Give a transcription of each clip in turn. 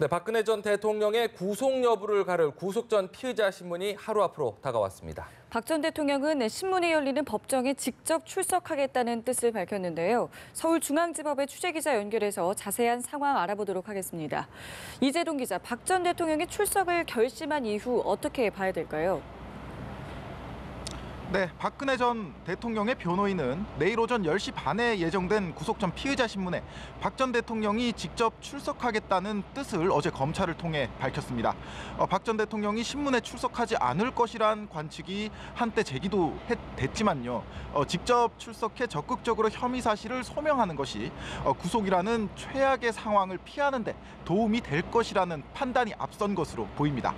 네, 박근혜 전 대통령의 구속 여부를 가를 구속 전 피의자 신문이 하루 앞으로 다가왔습니다. 박 전 대통령은 신문이 열리는 법정에 직접 출석하겠다는 뜻을 밝혔는데요. 서울중앙지법의 취재기자 연결해서 자세한 상황 알아보도록 하겠습니다. 이재동 기자, 박 전 대통령이 출석을 결심한 이후 어떻게 봐야 될까요? 네, 박근혜 전 대통령의 변호인은 내일 오전 10시 반에 예정된 구속 전 피의자 신문에 박 전 대통령이 직접 출석하겠다는 뜻을 어제 검찰을 통해 밝혔습니다. 박 전 대통령이 신문에 출석하지 않을 것이란 관측이 한때 제기도 됐지만요. 직접 출석해 적극적으로 혐의 사실을 소명하는 것이 구속이라는 최악의 상황을 피하는 데 도움이 될 것이라는 판단이 앞선 것으로 보입니다.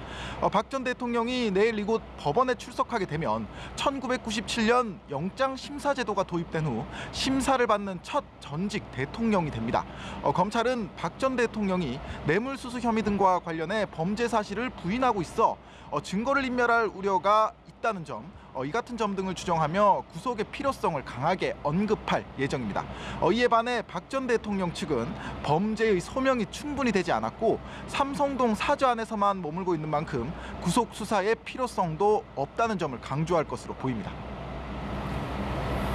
박 전 대통령이 내일 이곳 법원에 출석하게 되면 1997년 영장심사제도가 도입된 후 심사를 받는 첫 전직 대통령이 됩니다. 검찰은 박 전 대통령이 뇌물수수 혐의 등과 관련해 범죄 사실을 부인하고 있어 증거를 인멸할 우려가 있다는 점, 이 같은 점 등을 주장하며 구속의 필요성을 강하게 언급할 예정입니다. 이에 반해 박 전 대통령 측은 범죄의 소명이 충분히 되지 않았고 삼성동 사저 안에서만 머물고 있는 만큼 구속 수사의 필요성도 없다는 점을 강조할 것으로 보입니다.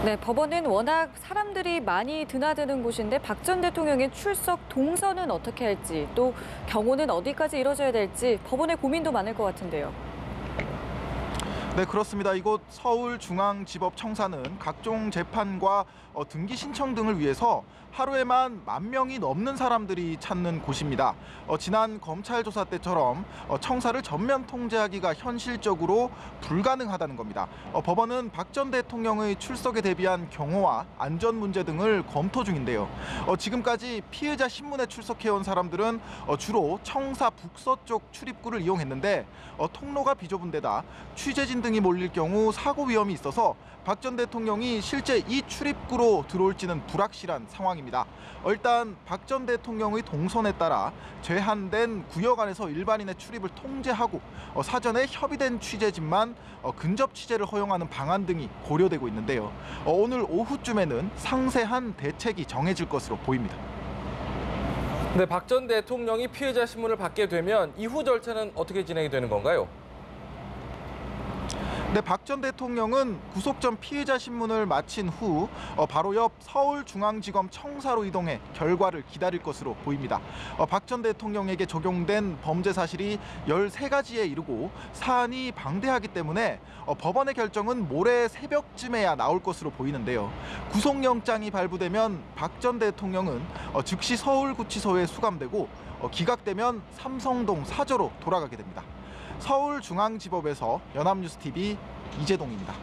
네, 법원은 워낙 사람들이 많이 드나드는 곳인데 박 전 대통령의 출석 동선은 어떻게 할지, 또 경호는 어디까지 이뤄져야 될지 법원의 고민도 많을 것 같은데요. 네, 그렇습니다. 이곳 서울중앙지법 청사는 각종 재판과 등기 신청 등을 위해서 하루에만 10,000명이 넘는 사람들이 찾는 곳입니다. 지난 검찰 조사 때처럼 청사를 전면 통제하기가 현실적으로 불가능하다는 겁니다. 법원은 박 전 대통령의 출석에 대비한 경호와 안전 문제 등을 검토 중인데요. 지금까지 피의자 신문에 출석해온 사람들은 주로 청사 북서쪽 출입구를 이용했는데 통로가 비좁은 데다 취재진 등이 몰릴 경우 사고 위험이 있어서 박 전 대통령이 실제 이 출입구로 들어올지는 불확실한 상황입니다. 일단 박 전 대통령의 동선에 따라 제한된 구역 안에서 일반인의 출입을 통제하고 사전에 협의된 취재진만 근접 취재를 허용하는 방안 등이 고려되고 있는데요. 오늘 오후쯤에는 상세한 대책이 정해질 것으로 보입니다. 네, 박 전 대통령이 피의자 신문을 받게 되면 이후 절차는 어떻게 진행이 되는 건가요? 네, 박 전 대통령은 구속 전 피의자 신문을 마친 후 바로 옆 서울중앙지검 청사로 이동해 결과를 기다릴 것으로 보입니다. 박 전 대통령에게 적용된 범죄 사실이 13가지에 이르고 사안이 방대하기 때문에 법원의 결정은 모레 새벽쯤에야 나올 것으로 보이는데요. 구속영장이 발부되면 박 전 대통령은 즉시 서울구치소에 수감되고 기각되면 삼성동 사저로 돌아가게 됩니다. 서울중앙지법에서 연합뉴스TV 이재동입니다.